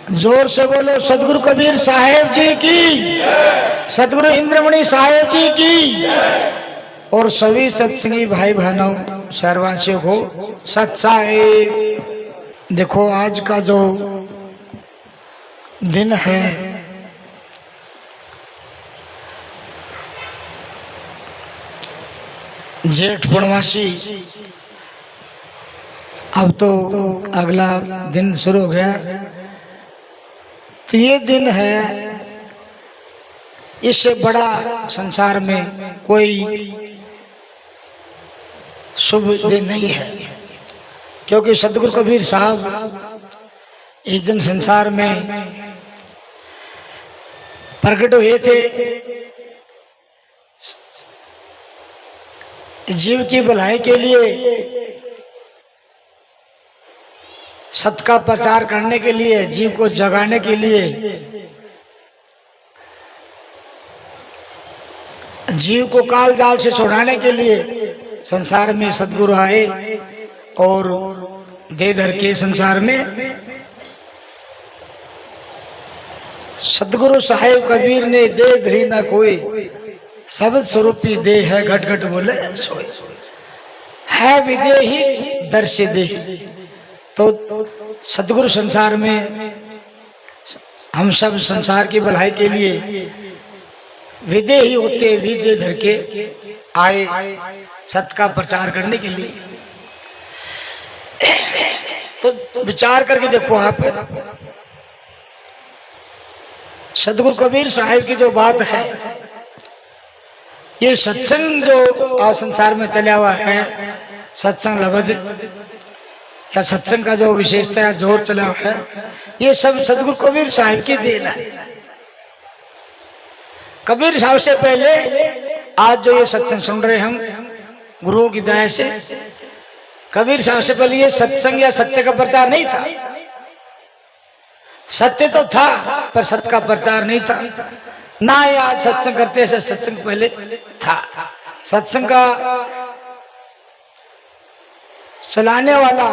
जोर से बोलो सदगुरु कबीर साहेब जी की, सदगुरु इंद्रमणि साहेब जी की, और सभी सत्संगी भाई बहनों शहरवासियों को सत साहेब। देखो आज का जो दिन है जेठ पूर्णमासी, अब तो अगला दिन शुरू हो गया। तो ये दिन है, इससे बड़ा संसार में कोई शुभ दिन नहीं है, क्योंकि सदगुरु कबीर साहब इस दिन संसार में प्रकट हुए थे। जीव की भलाई के लिए, सत्य का प्रचार करने के लिए, जीव को जगाने के लिए, जीव को काल जाल से छुड़ाने के लिए संसार में सदगुरु आए और दे धर के संसार में सदगुरु साहेब कबीर ने दे धरी ना कोई, शब्द स्वरूपी दे है घट घट बोले सोए, है विदेही दर्श देही। तो सदगुरु संसार में हम सब संसार की भलाई के लिए विदेही होते, विदे धर के आए सत्य का प्रचार करने के लिए। तो विचार करके देखो आप, सदगुरु कबीर साहिब की जो बात है, ये सत्संग जो आज संसार में चला हुआ है, सत्संग लफ्ज या सत्संग का जो विशेषता है, जोर चला हुआ है, ये सब सदगुरु कबीर साहिब की देन है। कबीर साहब से पहले आज जो ये सत्संग सुन रहे हम गुरुओं की दया से, कबीर साहब से पहले ये सत्संग या सत्य का प्रचार नहीं था। सत्य तो था पर सत्य का प्रचार नहीं था ना। ये आज सत्संग करते ऐसे सत्संग पहले था। सत्संग का चलाने वाला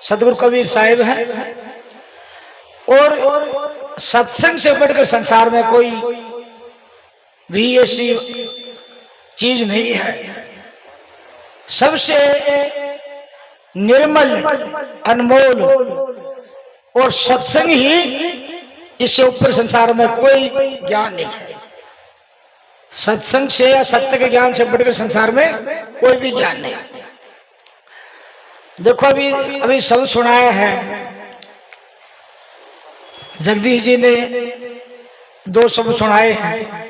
सदगुरु कबीर साहिब है, और सत्संग से बढ़कर संसार में कोई भी ऐसी चीज नहीं है। सबसे निर्मल, अनमोल और सत्संग ही, इससे ऊपर संसार में कोई ज्ञान नहीं है। सत्संग से या सत्य के ज्ञान से बढ़कर संसार में कोई भी ज्ञान नहीं। देखो अभी सब सुनाया है, जगदीश जी ने दो शब्द सुनाए हैं।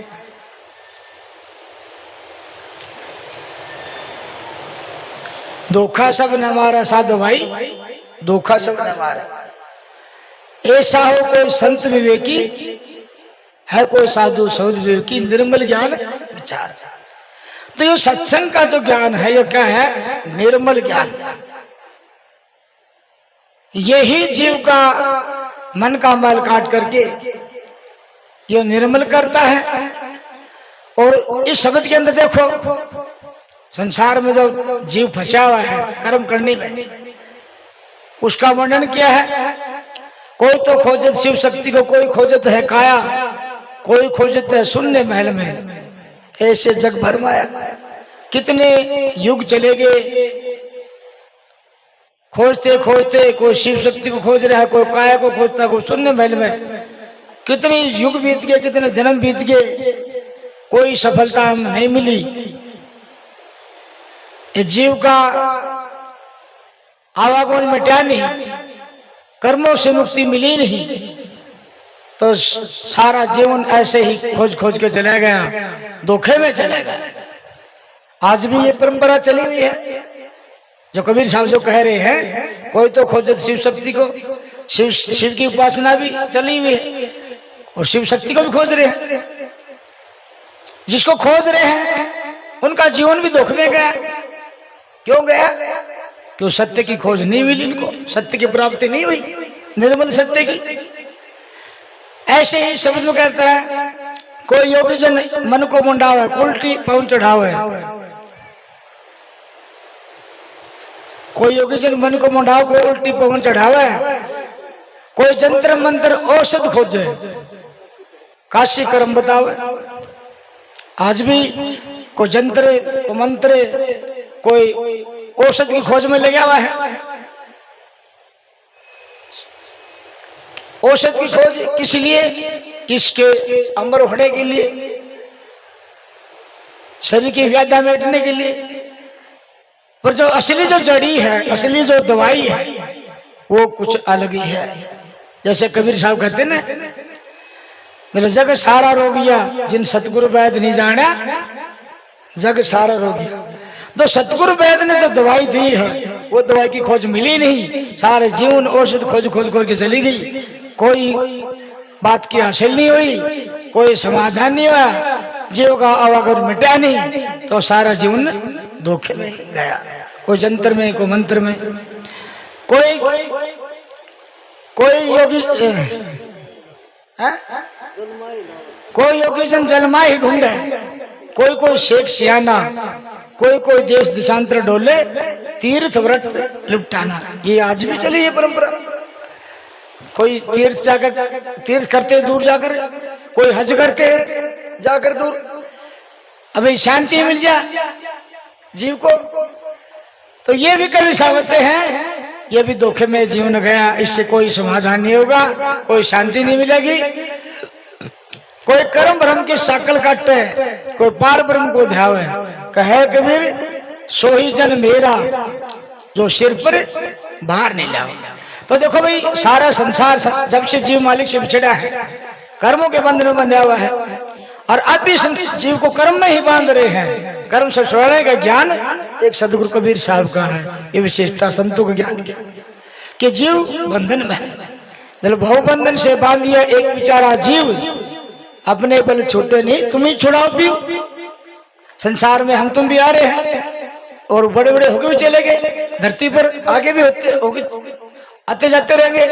धोखा सब न हमारा साधु भाई, धोखा सब न हमारा। ऐसा हो कोई संत विवेकी, है कोई साधु सौद विवेकी, निर्मल ज्ञान विचार। तो ये सत्संग का जो ज्ञान है, ये क्या है? निर्मल ज्ञान। यही जीव का मन का मैल काट करके ये निर्मल करता है। और इस शब्द के अंदर देखो, संसार में जो जीव फंसा हुआ है कर्म करने में, उसका वर्णन क्या है? कोई तो खोजत शिव शक्ति को, कोई खोजत है काया, कोई खोजत है शून्य महल में, ऐसे जग भर माया। कितने युग चले गए खोजते खोजते, कोई शिव शक्ति को खोज रहा है, कोई काया को खोजता है, कोई शून्य महल में। कितने युग बीत गए, कितने जन्म बीत गए, कोई सफलता नहीं मिली। ये जीव का आवागमन मिटा नहीं, कर्मों से मुक्ति मिली नहीं, तो सारा जीवन ऐसे ही खोज खोज के चला गया, धोखे में चला गया। आज भी ये परंपरा चली हुई है, जो कबीर साहब जो कह रहे हैं, कोई तो खोजत शिव शक्ति को, शिव की उपासना भी चली हुई है और शिव शक्ति को भी खोज रहे हैं। जिसको खोज रहे हैं उनका जीवन भी धोखे में गया। क्यों गया? क्यों? सत्य की खोज नहीं मिली इनको, सत्य की प्राप्ति नहीं हुई, निर्मल सत्य की। ऐसे ही शब्द में कहता है, कोई योगी जन मन को मुंडावे, उल्टी पवन चढ़ावे। कोई योगी जन मन को मुंडावे, कोई उल्टी पवन चढ़ावे। कोई जंतर मंत्र औषध खोजे, काशी कर्म बतावे। आज भी कोई जंत्र को मंत्र कोई औषध की खोज में लगा हुआ है। औषध की खोज किस लिए? किसके अमर होने के लिए, शरीर की व्याधा मिटने के लिए। पर जो असली जो जड़ी है, असली जो दवाई है, वो कुछ अलग ही है। जैसे कबीर साहब कहते ना, जग सारा रोगिया जिन सतगुरु वैद नहीं जाना, जग सारा रोगिया। तो सतगुरु वैद ने जो दवाई दी है, वो दवाई की खोज मिली नहीं। सारे जीवन औषध खोज खोज खोज के चली गई, कोई बात की हासिल नहीं हुई, कोई समाधान नहीं हुआ, जीव का आवागमन मिटा नहीं, तो सारा जीवन धोखे में गया। कोई जंतर में, कोई मंत्र में, कोई योगी कोई योगी जन जलमा ही ढूंढे, कोई शेख सियाना, कोई देश दिशांतर डोले, तीर्थ व्रत लिपटाना। ये आज भी चली है परंपरा। कोई तीर्थ करते दूर जाकर, कोई हज करते जाकर दूर, अभी शांति मिल जाए जीव को। तो ये भी कभी समझते हैं, ये भी धोखे में जीवन गया, इससे कोई समाधान नहीं होगा, कोई शांति नहीं मिलेगी। कोई कर्म भ्रम की शकल काटे, कोई पार ब्रह्म को ध्यावे। कहे कबीर सोही जन मेरा, जो सिर पर बाहर नहीं लावे। तो देखो भाई, सारा संसार जब से जीव मालिक से बिछड़ा है, कर्मों के बंधन में बंधा हुआ है, और अब भी जीव को कर्म में ही बांध रहे हैं। कर्म से छुड़ाने का ज्ञान एक सदगुरु कबीर साहब का है। ये विशेषता संतों का ज्ञान कि जीव बंधन में है। भव बंधन से बांध दिया एक बेचारा जीव, अपने बल छूटे नहीं, तुम ही छुड़ाओ पियो। संसार में हम तुम भी आ रहे हैं, और बड़े बड़े होके भी चले गए, धरती पर आगे भी आते जाते रहेंगे।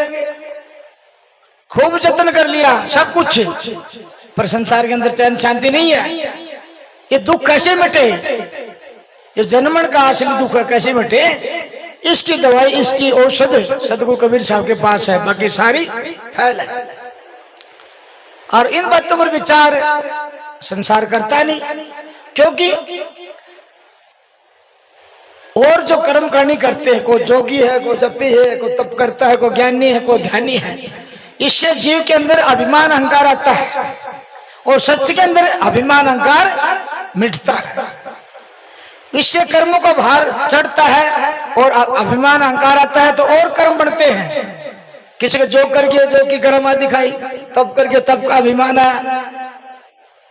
खूब जतन कर लिया सब कुछ, पर संसार के अंदर चैन शांति नहीं है। ये दुख कैसे मिटे? ये जन्मन का असली दुख है, कैसे मिटे? इसकी दवाई, इसकी औषध सदगुरु कबीर साहब के पास है, बाकी सारी फैल है। और इन बातों पर विचार संसार करता नहीं, क्योंकि और जो कर्म करनी करते हैं, कोई जोगी है, कोई जपी है, कोई तप करता है, कोई ज्ञानी है, कोई ध्यानी है, इससे जीव के अंदर अभिमान अहंकार आता है, और सत्य के अंदर अभिमान अहंकार मिटता है। इससे कर्मों का भार चढ़ता है, और अभिमान अहंकार आता है, तो और कर्म बढ़ते हैं। किसी को जो करके जो की कर्म दिखाई, तब करके तब का अभिमान है,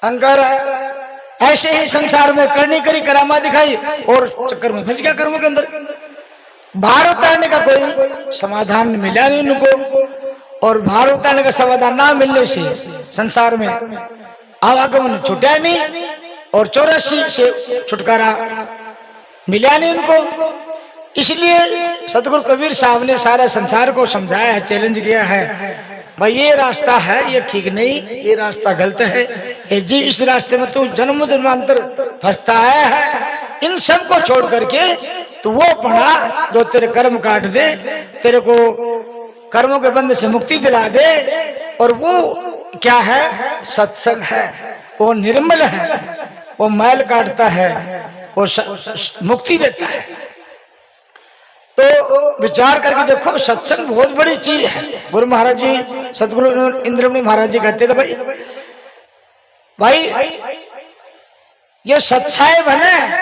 अहंकार है। ऐसे ही संसार में करनी करी करामा दिखाई, और चक्कर में फंस गया कर्मों के अंदर। भार उतारने का कोई समाधान मिला नहीं उनको, और भार उतारने का समाधान ना मिलने से संसार में आवागमन छूटा नहीं, और 84 से छुटकारा मिला नहीं उनको। इसलिए सतगुरु कबीर साहब ने सारा संसार को समझाया है, चैलेंज किया है, भाई ये रास्ता है, ये ठीक नहीं, ये रास्ता गलत है, ये जीव इस रास्ते में तू जन्म जन्मांतर फंसता है। इन सब को छोड़ करके तू वो पढ़ा जो तेरे कर्म काट दे, तेरे को कर्मों के बंध से मुक्ति दिला दे। और वो क्या है? सत्संग है, वो निर्मल है, वो मैल काटता है, वो मुक्ति देता है। तो विचार करके देखो, सत्संग बहुत बड़ी चीज है। गुरु महाराज जी, सतगुरु इंद्रमणि महाराज जी कहते थे, भाई ये सत्साहेब है ना,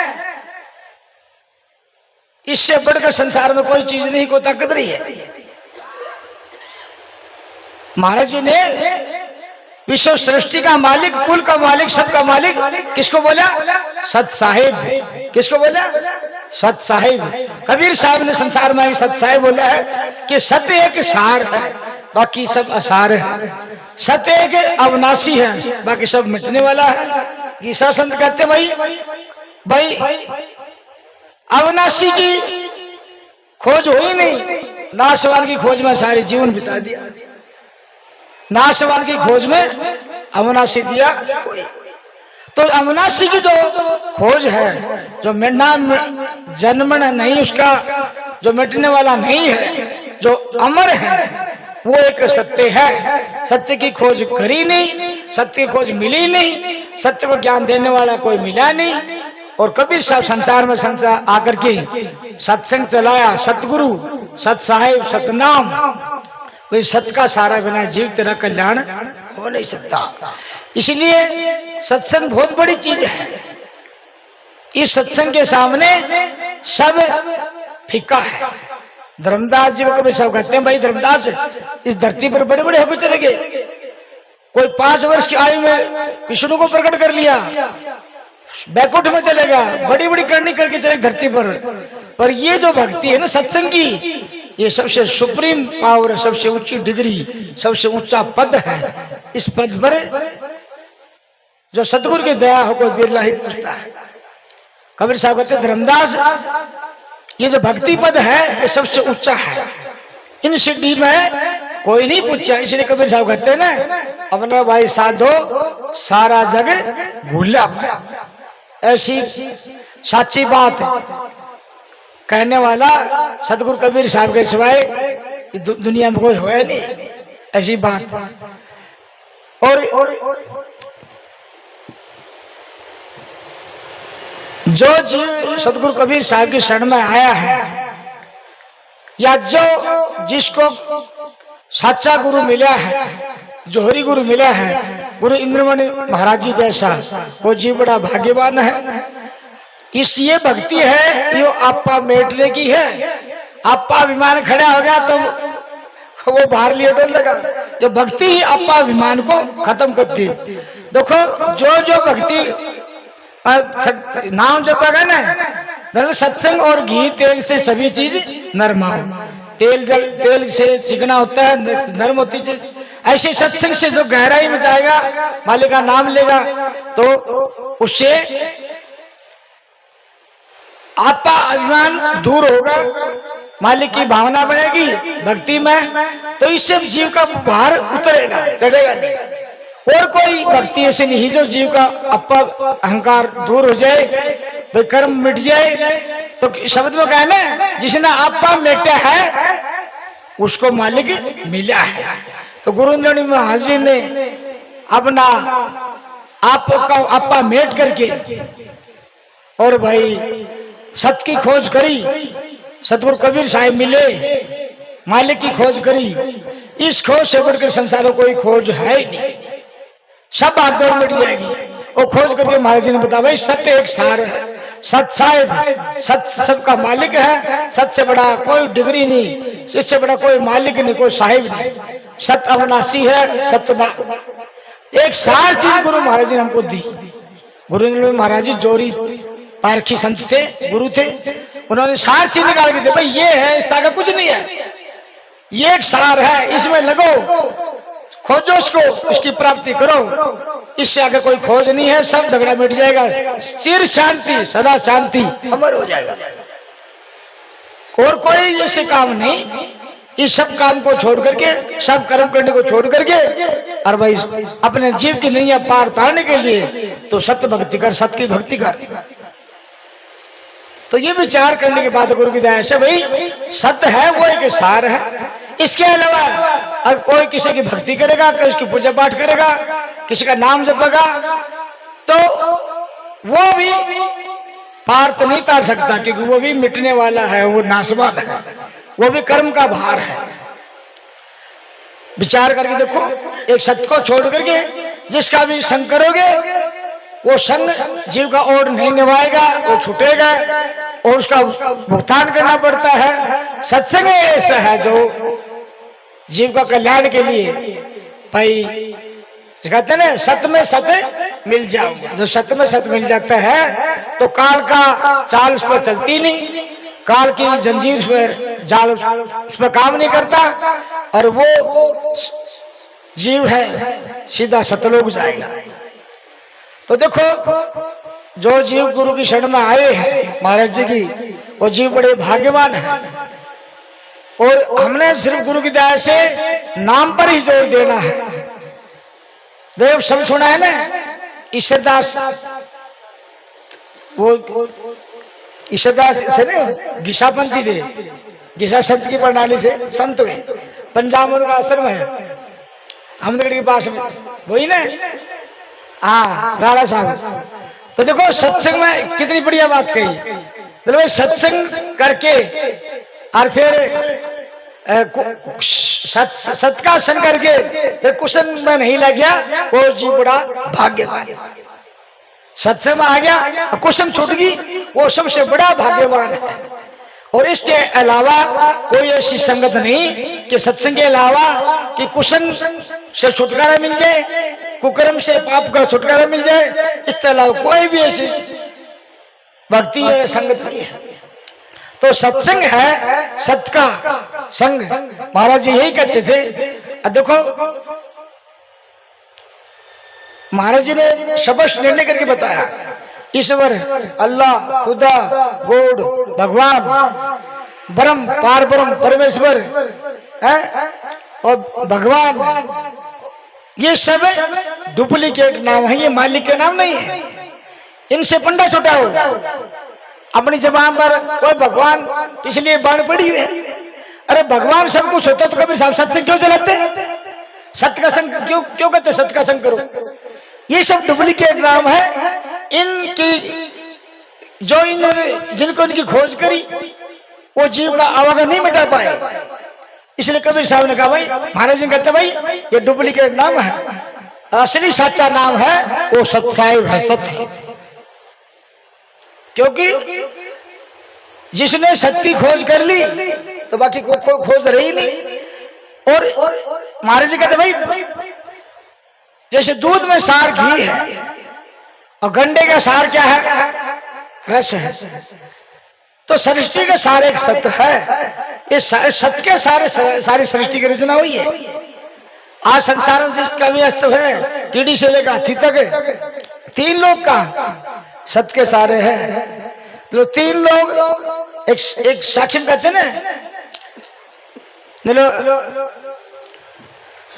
इससे बढ़कर संसार में कोई चीज नहीं, कोई ताकत नहीं है। महाराज जी ने विश्व सृष्टि का मालिक, कुल का मालिक, सबका मालिक किसको बोला? सत साहिब। किसको बोला? सत साहिब। कबीर साहब ने संसार में सत साहिब बोला है कि सत्य एक सार है, बाकी सब असार है। सत्य एक अविनाशी है, बाकी सब मिटने वाला है। गीसा संत कहते भाई अविनाशी की खोज हुई नहीं, नाशवान की खोज में सारे जीवन बिता दिया। नाशवान की खोज में अविनाशी दिया कोई। तो अविनाशी की जो खोज है, जो मिटना जन्मना नहीं, उसका जो मिटने वाला नहीं है, जो अमर है, वो एक सत्य है। सत्य की खोज करी नहीं, सत्य की खोज मिली नहीं, सत्य को ज्ञान देने वाला कोई मिला नहीं। और कबीर साहब संसार में संसार आकर के सत्संग चलाया, सतगुरु, सत साहिब, सतनाम। भाई सत्य का सारा बिना जीव तेरा कल्याण हो नहीं सकता। इसलिए सत्संग बहुत बड़ी चीज है। इस सत्संग के सामने सब फीका है। धर्मदास जी को कभी सब कहते हैं, भाई धर्मदास इस धरती पर बड़े बड़े होकर चले गए। कोई 5 वर्ष की आयु में विष्णु को प्रकट कर लिया, बैकुंठ में चले गया, बड़ी बड़ी करनी करके चले धरती पर ये जो भक्ति है ना सत्संग की, ये सबसे सुप्रीम पावर, सबसे ऊंची डिग्री, सबसे ऊंचा पद है। इस पद पर जो सतगुरु की दया हो कोई बिरला ही पूछता है। कबीर साहब कहते धर्मदास ये जो भक्ति पद है ये सबसे ऊंचा है, इन सिद्धि में कोई नहीं पूछा। इसलिए कबीर साहब कहते हैं ना, अपने भाई साधो सारा जग भूला। ऐसी सच्ची बात कहने वाला सतगुरु कबीर साहब के सिवाय दुनिया में कोई है नहीं। ऐसी बात। और जो जीव सतगुरु कबीर साहब की शरण में आया है, या जो जिसको सच्चा गुरु मिला है, जोहरी गुरु मिला है, गुरु इंद्रमणि महाराज जी जैसा, वो जीव बड़ा भाग्यवान है। इस ये भक्ति है, ये आपा मेटने की है। आपा विमान खड़ा हो गया तो वो बाहर लिए डर लगा। ये भक्ति ही आपा विमान को खत्म करती है। देखो जो जो भक्ति नाम जपेगा ना, सत्संग और घी तेल से सभी चीज नरमा। तेल से चिकना होता है, नरम होती चीज। ऐसे सत्संग से जो गहराई में जाएगा, मालिक का नाम लेगा, तो उससे आपका अभिमान दूर होगा, मालिक की भावना बनेगी भक्ति में, तो इससे जीव का भार उतरेगा, चढ़ेगा नहीं। और कोई भक्ति ऐसी नहीं जो जीव का अहंकार दूर हो जाए, भाई कर्म मिट जाए। तो शब्द में कहना है, जिसने आपा मेटा है उसको मालिक मिला है। तो गुरु इंद्रमणि महाराज जी ने अपना आपा मेट करके और भाई सत्य की खोज करी। सतगुरु कबीर साहिब मिले, मालिक की खोज करी। इस खोज से बढ़कर संसार में कोई खोज है ही नहीं, सब भागदौड़ मिट जाएगी। और खोज करके महाराज जी ने बताया, भाई सत्य एक सार है, सत साहिब, सत्य सबका मालिक है। सत्य से बड़ा कोई डिग्री नहीं, इससे बड़ा कोई मालिक नहीं, कोई साहिब नहीं। सत्य अविनाशी है, सत्य एक सार चीज गुरु महाराज जी ने हमको दी। गुरु इंद्रमणि महाराज जी जोरी पारखी संत थे, गुरु थे, उन्होंने सार चीज निकाल के दे, भाई ये है, इस तरह का कुछ नहीं है, ये एक सार है, इसमें लगो, खोजो इसको, इसकी प्राप्ति करो। इससे आगे कोई खोज नहीं है, सब झगड़ा मिट जाएगा, चिर शांति, सदा शांति अमर हो जाएगा। और कोई ऐसे काम नहीं। इस सब काम को छोड़ करके, सब कर्म करने को छोड़ करके, और भाई अपने जीव की नैया पार उतारने के लिए तो सत्य भक्ति कर, सत्य की भक्ति कर। तो ये विचार करने के बाद गुरु की दया से भाई सत्य है वो एक सार है। इसके अलावा अगर कोई किसी की भक्ति करेगा, किसी की पूजा पाठ करेगा, किसी का नाम जपेगा, तो वो भी पार तो नहीं तार सकता, क्योंकि वो भी मिटने वाला है, वो नाशवान है, वो भी कर्म का भार है। विचार करके देखो, एक सत्य को छोड़ करके जिसका भी संग करोगे, वो संग जीव का ओर नहीं निभाएगा, वो छूटेगा और उसका भुगतान करना पड़ता है। सत्संग ऐसा है जो जीव का कल्याण के लिए, भाई कहते हैं ना, सत्य में सत्य मिल जाओ। जो सत्य में सत्य मिल जाता है तो काल का चाल उस पर चलती नहीं, काल की जंजीर उस पर जाल उस पर काम नहीं करता, और वो जीव है सीधा सतलोक जाएगा। तो देखो जो जीव गुरु की शरण में आए हैं महाराज जी की, वो जीव बड़े भाग्यवान है। और हमने सिर्फ गुरु की दया से नाम पर ही जोर देना है। देव सब सुना है ना, ईश्वरदास, वो ईश्वरदास थे ना, गिशापंथी थे, गिशा संत की प्रणाली से संत हुए। पंजाब में उनका आश्रम है अहमदगढ़ के पास में, वही ना। हाँ, राणा साहब। तो देखो सत्संग में कितनी बढ़िया बात कही। तो भाई सत्संग करके और फिर सत का संग करके फिर कुशन में नहीं लग गया, वो जी बड़ा भाग्यवान। सत्संग में आ गया, कुशन छूट गई, वो सबसे बड़ा भाग्यवान है। और इसके अलावा कोई ऐसी संगत नहीं कि सत्संग के अलावा कि कुशन से छुटकारा मिल जाए, कुकर्म से पाप का छुटकारा मिल जाए, इसके अलावा कोई भी ऐसी भक्ति है संगत नहीं है। तो सत्संग है सत का संग, महाराज जी यही कहते थे। देखो महाराज जी ने शब्द निर्णय करके बताया, ईश्वर, अल्लाह, खुदा, गॉड, भगवान, ब्रह्म, पार ब्रह्म, परमेश्वर है और भगवान, ये सब डुप्लीकेट नाम है, ये मालिक के नाम नहीं है। इनसे पंडा छुटाओ। अपनी जबान पर कोई भगवान इसलिए बाण पड़ी है। अरे भगवान सब कुछ होता तो कभी साहब सत्संग क्यों चलाते? सत्य का संग क्यों कहते? सत्य का संग करो। ये सब डुप्लीकेट नाम है। इनकी जो इन्होंने जिनको इनकी खोज करी वो जीव का आवागमन नहीं मिटा पाए, इसलिए कबीर साहब ने कहा भाई, महाराज जी कहते भाई ये डुप्लीकेट नाम है, असली सच्चा नाम है वो सत्साहिब है, सत्य है। क्योंकि जिसने सत्य की खोज कर ली तो बाकी कोई खोज रही नहीं। और महाराज जी कहते भाई जैसे दूध में सार घी है और गंडे का सार क्या है? रस है। तो सृष्टि का सार एक सत्य है। ये सत्य के सारी सृष्टि की रचना हुई है। आज संसार में जिसका भी अस्तित्व है, कीड़ी से लेकर हाथी तक, तीन लोग का सत्य के सारे हैं। तो तीन लोग एक साखी कहते ना,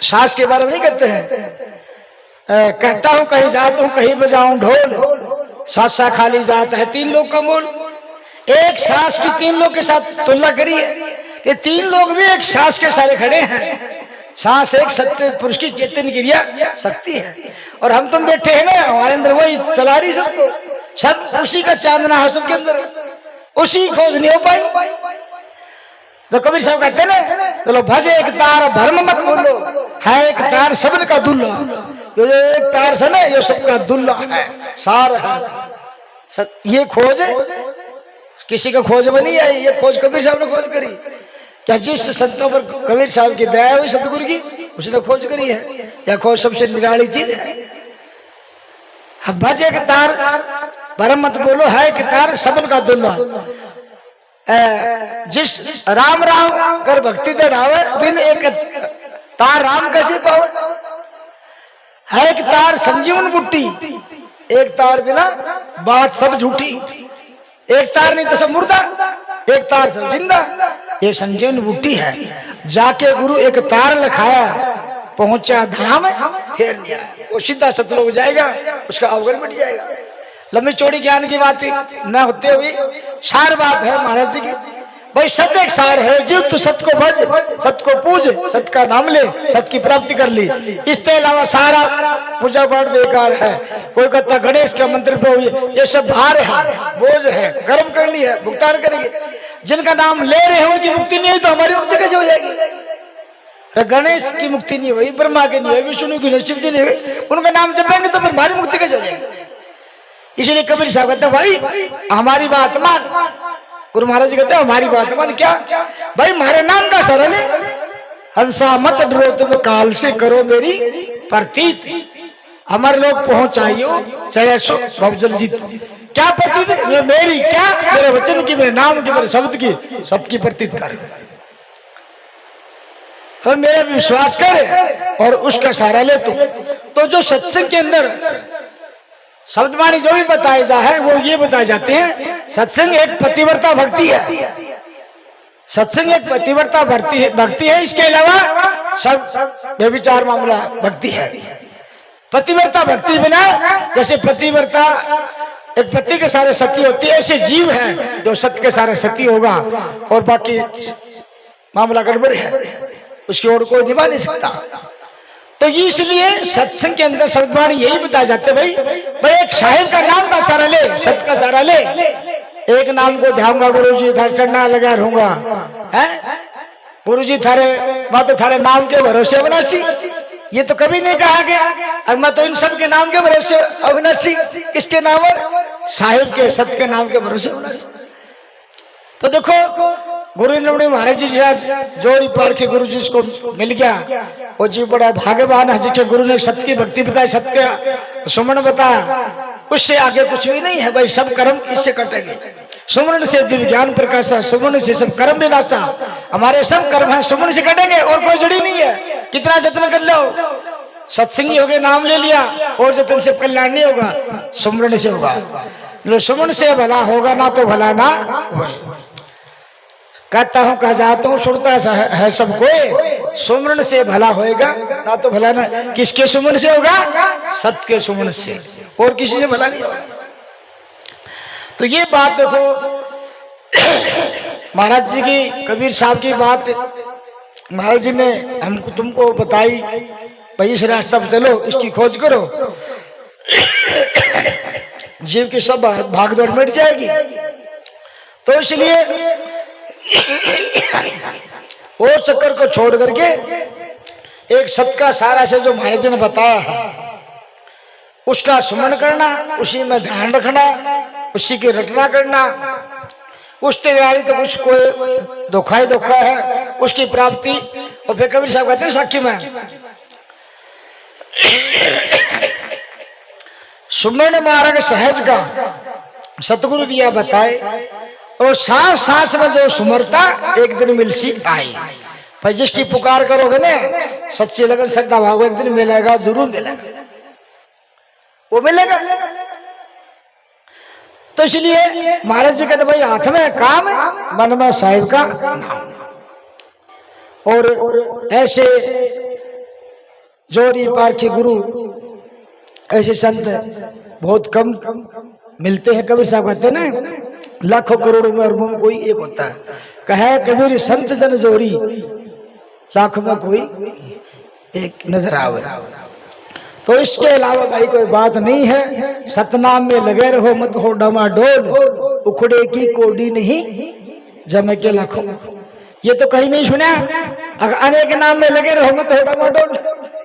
सास के बारे में नहीं कहते हैं, कहता हूं कहीं जाता हूं कहीं बजाऊं ढोल, सास सा खाली जाता है तीन लोग का मोल। एक सास की तीन लोग के साथ तुलना करिए कि तीन लोग भी एक सास के सारे खड़े हैं। सांस एक सत्य पुरुष की चेतन क्रिया शक्ति है, और हम तुम बैठे हैं ना, हमारे अंदर वही चला रही सबको, सब उसी का चांदना है सबके अंदर, उसी खोज नहीं हो पाई। तो कबीर साहब कहते ना, चलो भज एक तार भरम मत बोलो, है एक तार सबन का दुल्ला। जो एक तार से ना ये सबका दुल्ला है, सार है। ये खोज किसी का खोज में नहीं आई, ये खोज कबीर साहब ने खोज करी। क्या जिस संतों पर कबीर साहब की दया हुई सतगुरु की, उसने खोज करी है। यह खोज सबसे निराली चीज है। भज एक तार भरम मत बोलो, है एक तार सबन का दुल्ला। जिस राम राम कर भक्ति दढ़ावे, बिन एक तार राम कैसे पावे। है एक तार संजीवन बुट्टी, एक तार बिना बात सब झूठी। एक तार नहीं तो सब मुर्दा, एक तार सब जिंदा। ये संजीवन बुट्टी है। जाके गुरु एक तार लखाया, पहुंचा धाम फिर लिया, वो सीधा सतलोक जाएगा, उसका अवगुण मिट जाएगा। लंबी चौड़ी ज्ञान की बात न होते हुए सार बात है महाराज जी की। भाई सत्य एक सार है, जीव तू सत्य को भज, सत्य को पूज, सत्य का नाम ले, सत्य की प्राप्ति कर ली। इसके अलावा सारा पूजा पाठ बेकार है। कोई कहता गणेश के मंत्र पे हुई, ये सब भार है, बोझ है, कर्म करनी है, भुगतान करेंगे। जिनका नाम ले रहे हैं उनकी मुक्ति नहीं हुई तो हमारी मुक्ति कैसे हो जाएगी? गणेश की मुक्ति नहीं हुई, ब्रह्मा की नहीं हुई, विष्णु की नहीं, शिव की नहीं हुई, उनका नाम जपेंगे तो फिर हमारी मुक्ति कैसे हो जाएगी? इसलिए कबीर साहब कहते भाई हमारी बात मान। गुरु महाराज जी कहते हैं हमारी बात मान। क्या भाई? हमारे नाम का सरल है, हंसा मत डरो तुम काल से, करो मेरी प्रतीत। हमारे लोग पहुंचाइयो चाहे सो भवजल जीत। क्या प्रतीत? मेरी क्या? मेरे वचन की, मेरे नाम की, मेरे शब्द की, सत्य की प्रतीत कर और मेरा विश्वास कर और उसका सहारा ले तू। तो जो सत्संग के अंदर शब्दवाणी जो भी बताए जा है वो ये बताए जाते हैं, सत्संग एक पतिव्रता भक्ति है। सत्संग एक पतिव्रता भक्ति है। इसके अलावा सब व्यभिचार मामला भक्ति है। पतिव्रता भक्ति बिना, जैसे पतिव्रता एक पति के सारे सती होती है, ऐसे जीव है जो सत्य के सारे सती होगा और बाकी मामला गड़बड़ है, उसकी और कोई निभा नहीं सकता। तो इसलिए सत्संग के अंदर शब्दवाणी यही बताया जाते भाई भाई एक साहिब का नाम का सारा ले, सत का सारा ले, एक नाम को ध्याऊंगा गुरु जी थारे चढ़ना लगा रहूंगा है, गुरु जी थारे मैं तो थारे नाम के भरोसे अविनाशी, ये तो कभी नहीं कहा गया। और मैं तो इन सब के नाम के भरोसे अविनाशी, किसके नाम पर? साहिब के, सत के नाम के भरोसे अविनाशी। तो देखो गुरु इंद्रमणि महाराज जी साथ जोड़ी पार के गुरु जी को मिल गया, वो जी बड़ा भाग्यवान है जिसके गुरु ने सत्य की भक्ति बताई, सत्य का सुमरण बताया, उससे आगे कुछ भी नहीं है भाई। सब कर्म इससे कटेंगे, सुमरण से दिव्य ज्ञान प्रकाशा, सुमरण से सब कर्म विनाशा, हमारे सब कर्म है सुमरण से कटेंगे और कोई जुड़ी नहीं है। कितना जतन कर लो, सत्संगी हो गए, नाम ले लिया, और जतन से कल्याण नहीं होगा, सुमरण से होगा। सुमरण से भला होगा ना तो भला ना हो। कहता हूँ कहा जाता हूँ सुनता है सबको, सुमरण से भला होएगा ना तो भला ना। किसके सुमरण से होगा? सत्य के सुमरण से, और किसी से भला नहीं होगा। तो ये बात देखो महाराज जी की, कबीर साहब की बात महाराज जी ने हमको तुमको बताई, भाई इस रास्ता पर चलो, इसकी खोज करो, जीव की सब भागदौड़ मिट जाएगी। तो इसलिए और चक्कर को छोड़ करके एक सत्य का सारा से जो महाराज जी ने बताया है उसका सुमरण करना, उसी में ध्यान रखना, उसी की रटना करना, उस तैयारी तो कुछ कोई धोखा ही धोखा है उसकी प्राप्ति। और फिर कबीर साहब कहते हैं साखी में सुमरण मार्ग सहज का सतगुरु दिया बताए, और सांस सांस में जो सुमरता एक दिन मिल सी आई। भाई जिसकी पुकार करोगे ना, सच्ची लगन श्रद्धा भाव, एक दिन मिलेगा, जरूर मिलेगा, वो मिलेगा। तो इसलिए महाराज जी कहते भाई हाथ में काम, मन में साहिब का नाम। और ऐसे जोड़ी पार के गुरु, ऐसे संत बहुत कम मिलते हैं। कबीर साहब कहते हैं ना, लाखों करोड़ों में अरबों में कोई एक होता है। कहे कबीर संत जन जोड़ी, लाखों में कोई एक नजर आवे। तो इसके अलावा भाई कोई बात नहीं है। सतनाम में लगे रहो, मत हो डमाडोल, उखड़े की कोडी नहीं जमे के लाखों। ये तो कहीं नहीं सुना, अगर अनेक नाम में लगे रहो मत हो डमाडोल।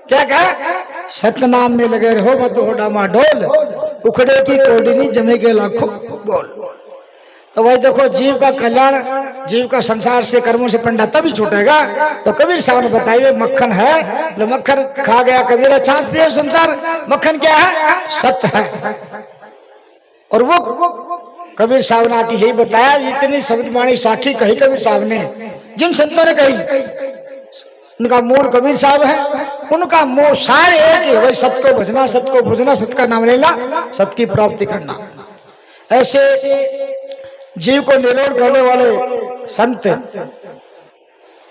क्या कहा? सतनाम में लगे रहो मत हो डमाडोल, उखड़े की कोडी नहीं जमे के लाखों बोल। तो भाई देखो जीव का कल्याण, जीव का संसार से कर्मों से पंडा तभी छूटेगा। तो कबीर साहब ने बताइए मक्खन है, तो मक्खन खा गया कबीर, छाछ पिए संसार। मक्खन क्या है? सत्य है। और वो कबीर साहब ने आके यही बताया, इतनी शब्दवाणी साखी कही कबीर साहब ने, जिन संतों ने कही उनका मूल कबीर साहब है, उनका मोह सारे है कि भाई सत्य को भजना, सत्य को भजना, सत्य का नाम लेना, सत्य की प्राप्ति करना। ऐसे जीव को निरोध करने वाले संत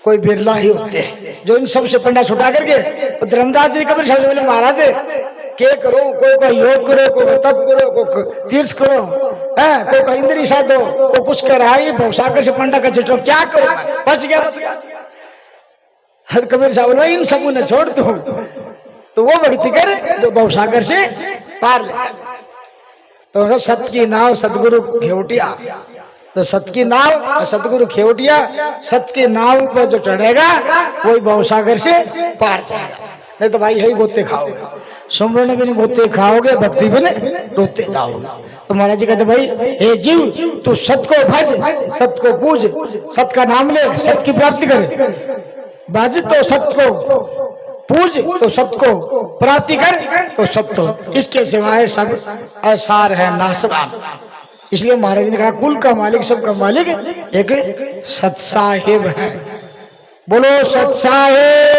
कोई बिरला ही होते हैं जो इन सब से पंडा छुटा करके। धर्मदास जी कबीर साहब बोले महाराज के करो, कोई योग करो, कोई तप करो, कोई तीर्थ करो, कोई का इंद्री साधो, कोई कुछ कराई भवसागर से पंडा का चिट्ठो, क्या करो? फंस गया। कबीर साहब बोले इन सबों ने छोड़ दो, तो वो भक्ति करे जो भवसागर से पार ले। तो सत्य की नाव सतगुरु घेवटिया, तो सत्य की नाव सतगुरु खेवटिया, सत्य की नाव पर जो चढ़ेगा वही भवसागर से पार जाएगा। नहीं तो भाई यही गोते खाओगे, सुमरण भी नहीं गोते खाओगे, भक्ति भी नहीं रोते जाओगे। तो महाराज जी कहते भाई हे जीव तू सत्य को भज, सत्य को पूज, सत्य का नाम ले, सत्य की प्राप्ति करे। भज तो सत्य को, पूज तो सत्य को, प्राप्ति कर तो सत्य, इसके सिवाय सब असार है, नाशवान। इसलिए महाराज जी ने कहा कुल का मालिक, सबका मालिक एक सत साहिब है। बोलो सत साहिब।